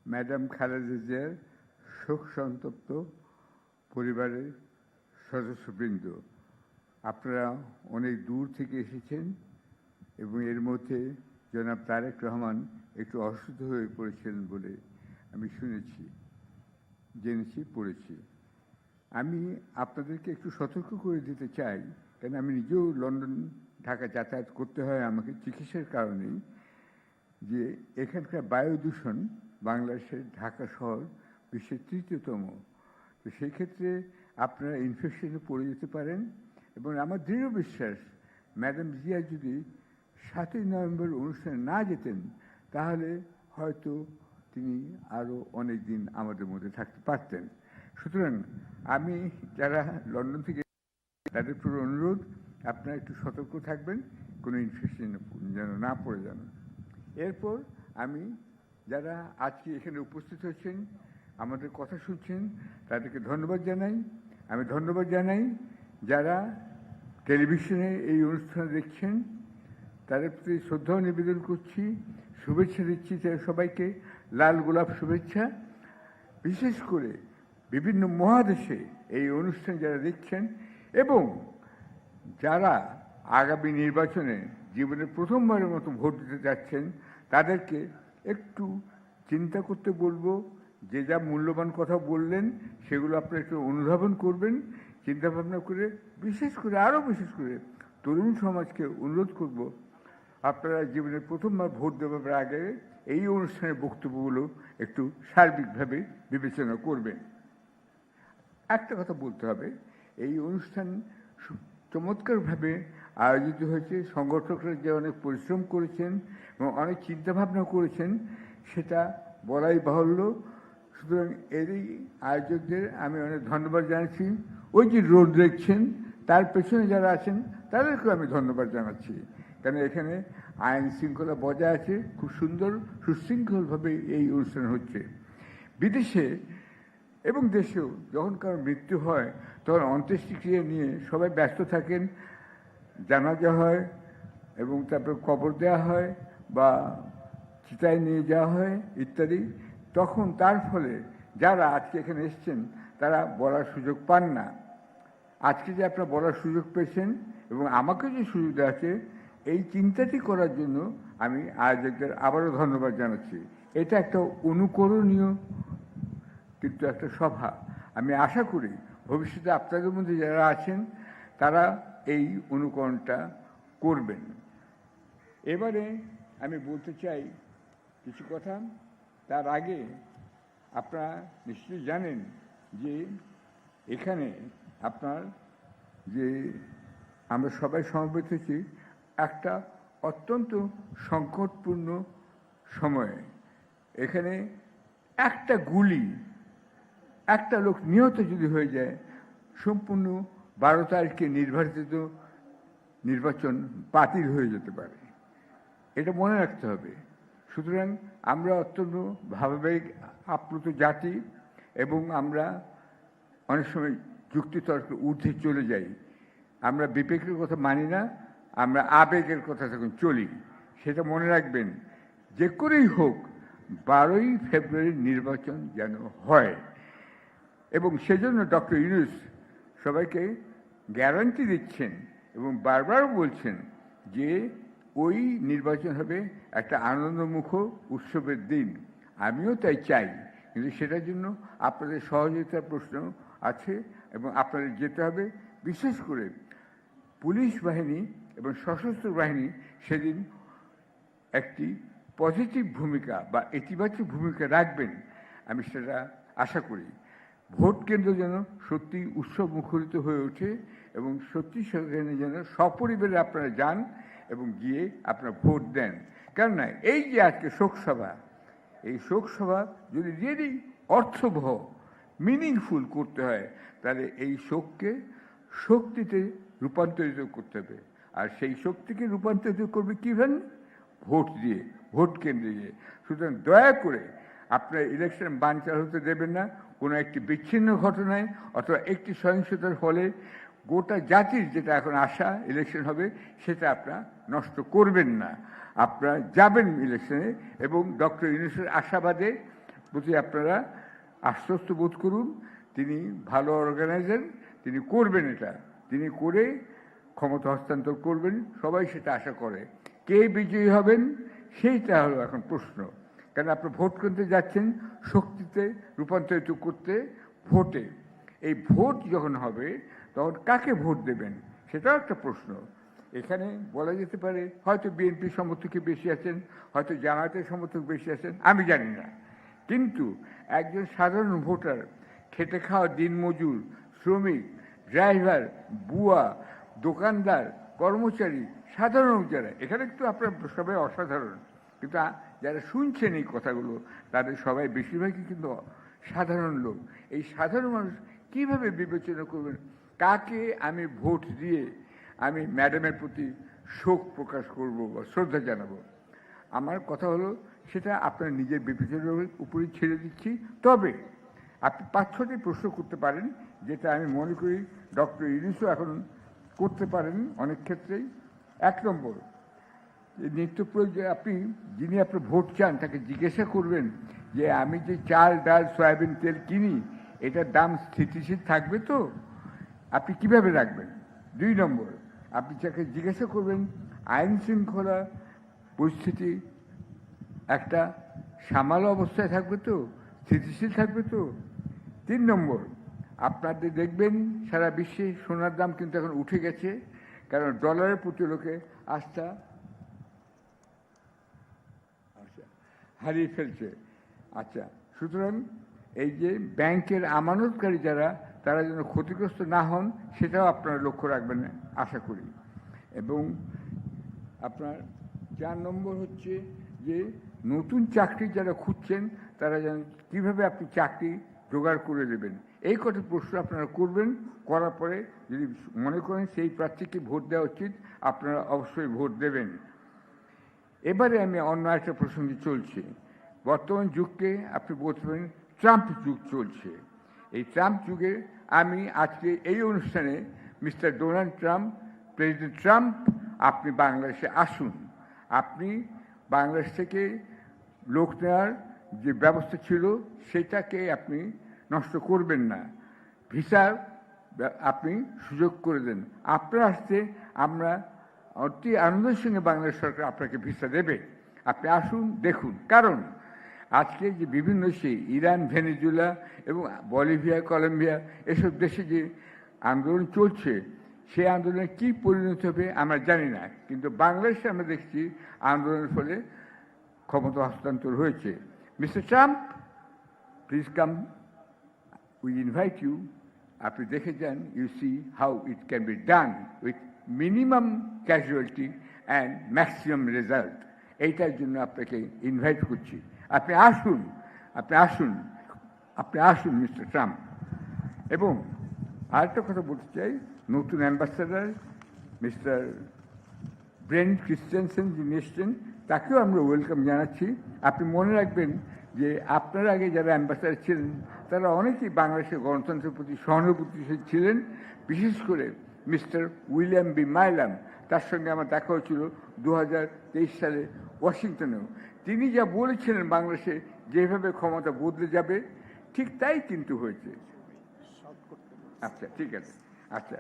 Madam Khaleda জিয়ার শোক সন্তপ্ত পরিবারের সদস্যবৃন্দ, আপনারা অনেক দূর থেকে এসেছেন এবং এর মধ্যে জনাব তারেক রহমান একটু অসুস্থ হয়ে পড়েছিলেন বলে আমি শুনেছি, জেনেছি, পড়েছি। আমি আপনাদেরকে একটু সতর্ক করে দিতে চাই, কেন আমি নিজেও লন্ডন ঢাকা যাতায়াত করতে হয় আমাকে চিকিৎসার কারণেই, যে এখানকার বায়ু দূষণ বাংলাদেশের ঢাকা শহর বিশ্বের ৩য়তম। তো সেই ক্ষেত্রে আপনারা ইনফেকশনে পড়ে যেতে পারেন এবং আমার দৃঢ় বিশ্বাস ম্যাডাম জিয়া যদি ৭ই নভেম্বর অনুষ্ঠানে না যেতেন তাহলে হয়তো তিনি আরও অনেক দিন আমাদের মধ্যে থাকতে পারতেন। সুতরাং আমি যারা লন্ডন থেকে তাদের পুরো অনুরোধ, আপনারা একটু সতর্ক থাকবেন, কোনো ইনফেকশন যেন না পড়ে যান। এরপর আমি যারা আজকে এখানে উপস্থিত হয়েছেন, আমাদের কথা শুনছেন, তাদেরকে ধন্যবাদ জানাই। আমি ধন্যবাদ জানাই যারা টেলিভিশনে এই অনুষ্ঠান দেখছেন, তাদের প্রতি শ্রদ্ধাও নিবেদন করছি, শুভেচ্ছা দিচ্ছি সবাইকে, লাল গোলাপ শুভেচ্ছা। বিশেষ করে বিভিন্ন মহাদেশে এই অনুষ্ঠান যারা দেখছেন এবং যারা আগামী নির্বাচনে জীবনে প্রথমবারের মতো ভোট দিতে যাচ্ছেন, তাদেরকে একটু চিন্তা করতে বলবো। যে যা মূল্যবান কথা বললেন সেগুলো আপনারা একটু অনুধাবন করবেন, চিন্তাভাবনা করে, বিশেষ করে আরও বিশেষ করে তরুণ সমাজকে অনুরোধ করব, আপনারা জীবনে প্রথমবার ভোট দেওয়ার আগে এই অনুষ্ঠানের বক্তব্যগুলো একটু সার্বিকভাবে বিবেচনা করবেন। একটা কথা বলতে হবে, এই অনুষ্ঠান চমৎকারভাবে আয়োজিত হয়েছে, সংগঠকরা যে অনেক পরিশ্রম করেছেন এবং অনেক চিন্তাভাবনা করেছেন সেটা বলাই বাহুল্য। সুতরাং এরই আয়োজকদের আমি অনেক ধন্যবাদ জানাচ্ছি। ওই যে রোড দেখছেন তার পেছনে যারা আছেন তাদেরকেও আমি ধন্যবাদ জানাচ্ছি, কারণ এখানে আইন শৃঙ্খলা বজায় আছে, খুব সুন্দর সুশৃঙ্খলভাবে এই অনুষ্ঠান হচ্ছে। বিদেশে এবং দেশেও যখন কারো মৃত্যু হয় তখন অন্ত্যেষ্টিক্রিয়া নিয়ে সবাই ব্যস্ত থাকেন, জানাজা হয় এবং তারপরে কবর দেওয়া হয় বা চিতায় নিয়ে যাওয়া হয় ইত্যাদি। তখন তার ফলে যারা আজকে এখানে এসছেন তারা বলার সুযোগ পান না। আজকে যে আপনারা বলার সুযোগ পেয়েছেন এবং আমাকে যে সুযোগ আছে, এই চিন্তাটি করার জন্য আমি আয়োজকদের আবারও ধন্যবাদ জানাচ্ছি। এটা একটা অনুকরণীয় কিন্তু একটা সভা। আমি আশা করি ভবিষ্যতে আপনাদের মধ্যে যারা আছেন তারা এই অনুকরণটা করবেন। এবারে আমি বলতে চাই কিছু কথা। তার আগে আপনারা নিশ্চয়ই জানেন যে এখানে আপনার যে আমরা সবাই সমবেত হয়েছি একটা অত্যন্ত সংকটপূর্ণ সময়ে। এখানে একটা গুলি, একটা লোক নিহত যদি হয়ে যায়, সম্পূর্ণ 12 তারিখে নির্বাচিত নির্বাচন বাতিল হয়ে যেতে পারে, এটা মনে রাখতে হবে। সুতরাং আমরা অত্যন্ত ভাবাবেগ আপ্লুত জাতি এবং আমরা অনেক সময় যুক্তিতর্ক ঊর্ধ্বে চলে যাই। আমরা বিবেকের কথা মানি না, আমরা আবেগের কথা তখন চলি। সেটা মনে রাখবেন, যে করেই হোক 12ই ফেব্রুয়ারির নির্বাচন যেন হয়। এবং সেজন্য ডক্টর ইউনূস সবাইকে গ্যারান্টি দিচ্ছেন এবং বারবার বলছেন যে ওই নির্বাচন হবে একটা আনন্দমুখ উৎসবের দিন। আমিও তাই চাই, কিন্তু সেটার জন্য আপনাদের সহযোগিতার প্রশ্ন আছে এবং আপনাদের যেতে হবে। বিশেষ করে পুলিশ বাহিনী এবং সশস্ত্র বাহিনী সেদিন একটি পজিটিভ ভূমিকা বা ইতিবাচক ভূমিকা রাখবেন, আমি সেটা আশা করি। ভোট কেন্দ্র যেন সত্যি উৎসব মুখরিত হয়ে ওঠে এবং সত্যি সেখানে যেন সপরিবারে আপনারা যান এবং গিয়ে আপনারা ভোট দেন। কেননা এই যে আজকে শোকসভা, এই শোকসভা যদি রিয়েলি অর্থবহ মিনিংফুল করতে হয় তাহলে এই শোককে শক্তিতে রূপান্তরিত করতে হবে। আর সেই শক্তিকে রূপান্তরিত করবে কীভাবে? ভোট দিয়ে, ভোট কেন্দ্রে গিয়ে। সুতরাং দয়া করে আপনারা ইলেকশন বানচাল হতে দেবেন না। কোনো একটি বিচ্ছিন্ন ঘটনায় অথবা একটি সহিংসতার ফলে গোটা জাতির যেটা এখন আশা ইলেকশন হবে সেটা আপনারা নষ্ট করবেন না। আপনারা যাবেন ইলেকশনে এবং ডক্টর ইউনূসের আশাবাদে প্রতি আপনারা আশ্বস্ত বোধ করুন। তিনি ভালো অর্গানাইজার, তিনি করবেন এটা, তিনি করে ক্ষমতা হস্তান্তর করবেন, সবাই সেটা আশা করে। কে বিজয়ী হবেন সেইটা হলো এখন প্রশ্ন। কারণ আপনি ভোট করতে যাচ্ছেন শক্তিতে রূপান্তরিত করতে, ভোটে। এই ভোট যখন হবে তখন কাকে ভোট দেবেন সেটাও একটা প্রশ্ন। এখানে বলা যেতে পারে হয়তো বিএনপি সমর্থকই বেশি আছেন, হয়তো জামায়াতের সমর্থক বেশি আছেন, আমি জানি না। কিন্তু একজন সাধারণ ভোটার, খেটে খাওয়া দিনমজুর, শ্রমিক, ড্রাইভার, বুয়া, দোকানদার, কর্মচারী, সাধারণ যারা, এখানে কিন্তু আপনার সবাই অসাধারণ, কিন্তু যারা শুনছেন এই কথাগুলো তাদের সবাই বেশিরভাগই কিন্তু সাধারণ লোক। এই সাধারণ মানুষ কীভাবে বিবেচনা করবেন কাকে আমি ভোট দিয়ে আমি ম্যাডামের প্রতি শোক প্রকাশ করব বা শ্রদ্ধা জানাবো? আমার কথা হলো সেটা আপনার নিজের বিবেচনার উপরেই ছেড়ে দিচ্ছি। তবে আপনি 5-6টি প্রশ্ন করতে পারেন, যেটা আমি মনে করি ডক্টর ইউনূসও এখন করতে পারেন অনেক ক্ষেত্রেই। 1 নম্বর, নিত্য প্রয়োজন আপনি যিনি আপনার ভোট চান তাকে জিজ্ঞাসা করবেন যে আমি যে চাল, ডাল, সয়াবিন তেল কিনি এটার দাম স্থিতিশীল থাকবে তো? আপনি কিভাবে রাখবেন? 2 নম্বর, আপনি তাকে জিজ্ঞাসা করবেন আইন শৃঙ্খলা পরিস্থিতি একটা সামাল অবস্থায় থাকবে তো, স্থিতিশীল থাকবে তো? 3 নম্বর, আপনাদের দেখবেন সারা বিশ্বে সোনার দাম কিন্তু এখন উঠে গেছে, কারণ ডলারের প্রতি লোকে আস্থা হারিয়ে ফেলছে। আচ্ছা, সুতরাং এই যে ব্যাংকের আমানতকারী যারা, তারা যেন ক্ষতিগ্রস্ত না হন সেটাও আপনারা লক্ষ্য রাখবেন আশা করি। এবং আপনার 4 নম্বর হচ্ছে যে নতুন চাকরি যারা খুঁজছেন তারা যেন কীভাবে আপনি চাকরি জোগাড় করে দেবেন, এই কটি প্রশ্ন আপনারা করবেন। করার পরে যদি মনে করেন সেই প্রার্থীকে ভোট দেওয়া উচিত, আপনারা অবশ্যই ভোট দেবেন। এবারে আমি অন্য একটা প্রসঙ্গে চলছি। বর্তমান যুগকে আপনি বলতে পারেন ট্রাম্প যুগ চলছে। এই ট্রাম্প যুগে আমি আজকে এই অনুষ্ঠানে mister Donald Trump, president Trump, আপনি বাংলাদেশে আসুন। আপনি বাংলাদেশ থেকে লোক নেওয়ার যে ব্যবস্থা ছিল সেটাকে আপনি নষ্ট করবেন না। ভিসার আপনি সুযোগ করে দেন। আপনার আসতে আমরা অতি আনন্দের সঙ্গে বাংলাদেশ সরকার আপনাকে ভিসা দেবে। আপনি আসুন, দেখুন। কারণ আজকে যে বিভিন্ন দেশে ইরান, ভেনেজুয়েলা এবং বলিভিয়া, কলম্বিয়া এসব দেশে যে আন্দোলন চলছে, সেই আন্দোলনে কী পরিণত হবে আমরা জানি না, কিন্তু বাংলাদেশে আমরা দেখছি আন্দোলনের ফলে ক্ষমতা হস্তান্তর হয়েছে। Mister Trump, please come, we invite you. আপনি দেখে যান, you see how it can be done with minimum casualty and maximum result. এইটার জন্য আপনাকে ইনভাইট করছি। আপনি আসুন, আপনি আসুন, আপনি আসুন মিস্টার ট্রাম্প। এবং আরেকটা কথা বলতে চাই, নতুন অ্যাম্বাসাডার মিস্টার ব্রেন্ট ক্রিস্টেনসেন যিনি এসছেন, তাকেও আমরা ওয়েলকাম জানাচ্ছি। আপনি মনে রাখবেন যে আপনার আগে যারা অ্যাম্বাসাডার ছিলেন তারা অনেকেই বাংলাদেশের গণতন্ত্রের প্রতি সহানুভূতিশীল ছিলেন। বিশেষ করে মিস্টার উইলিয়াম বি মাইলাম, তার সঙ্গে আমার দেখা হয়েছিল 2023 সালে ওয়াশিংটনেও। তিনি যা বলেছিলেন বাংলাদেশে যেভাবে ক্ষমতা বদলে যাবে, ঠিক তাই কিন্তু হয়েছে। আচ্ছা, ঠিক আছে। আচ্ছা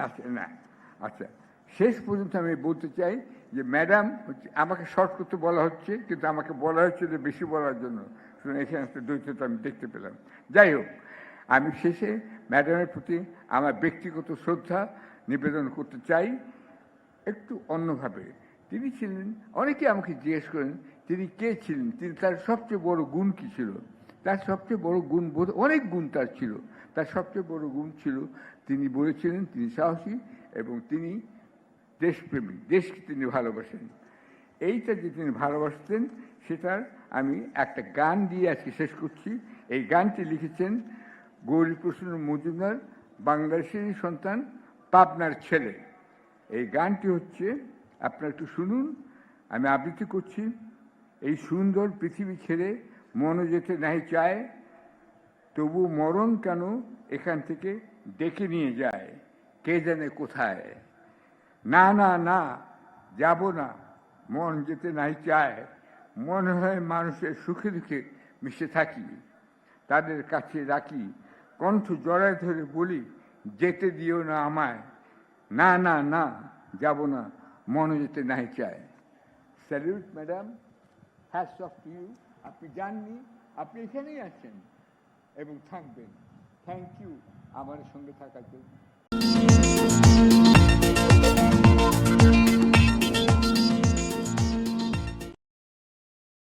আচ্ছা, না, আচ্ছা, শেষ পর্যন্ত আমি বলতে চাই যে ম্যাডাম হচ্ছে, আমাকে শর্ট করতে বলা হচ্ছে, কিন্তু আমাকে বলা হচ্ছে যে বেশি বলার জন্য। এখানে একটা দ্বৈততা আমি দেখতে পেলাম। যাই হোক, আমি শেষে ম্যাডামের প্রতি আমার ব্যক্তিগত শ্রদ্ধা নিবেদন করতে চাই একটু অন্যভাবে। তিনি ছিলেন, অনেকে আমাকে জিজ্ঞেস করেন তিনি কে ছিলেন, তিনি তার সবচেয়ে বড় গুণ কী ছিল। তার সবচেয়ে বড় গুণ, অনেক গুণ তার ছিল, তার সবচেয়ে বড় গুণ ছিল তিনি বলেছিলেন তিনি সাহসী এবং তিনি দেশপ্রেমী, দেশকে তিনি ভালোবাসেন। এইটা যে তিনি ভালোবাসতেন সেটার আমি একটা গান দিয়ে আজকে শেষ করছি। এই গানটি লিখেছেন গৌরীপ্রসন্ন মজুমদার, বাংলাদেশেরই সন্তান, পাবনার ছেলে। এই গানটি হচ্ছে, আপনারা একটু শুনুন, আমি আবৃত্তি করছি। এই সুন্দর পৃথিবী ছেড়ে মনে যেতে নাই চায়, তবু মরণ কেন এখান থেকে ডেকে নিয়ে যায়, কে জানে কোথায়। না না না, যাব না, মন যেতে নাই চায়, মনে হয় মানুষের সুখে দুঃখে মিশে থাকি, তাদের কাছে রাখি, কণ্ঠ জড়ায় ধরে বলি, যেতে দিও না আমায়, না না না, যাব না, মনে যেতে নাই চায়। Salute madam, hats off to you. আপনি যাননি, আপনি এখানেই আছেন এবং থাকবেন। থ্যাংক ইউ আমার সঙ্গে থাকার জন্য।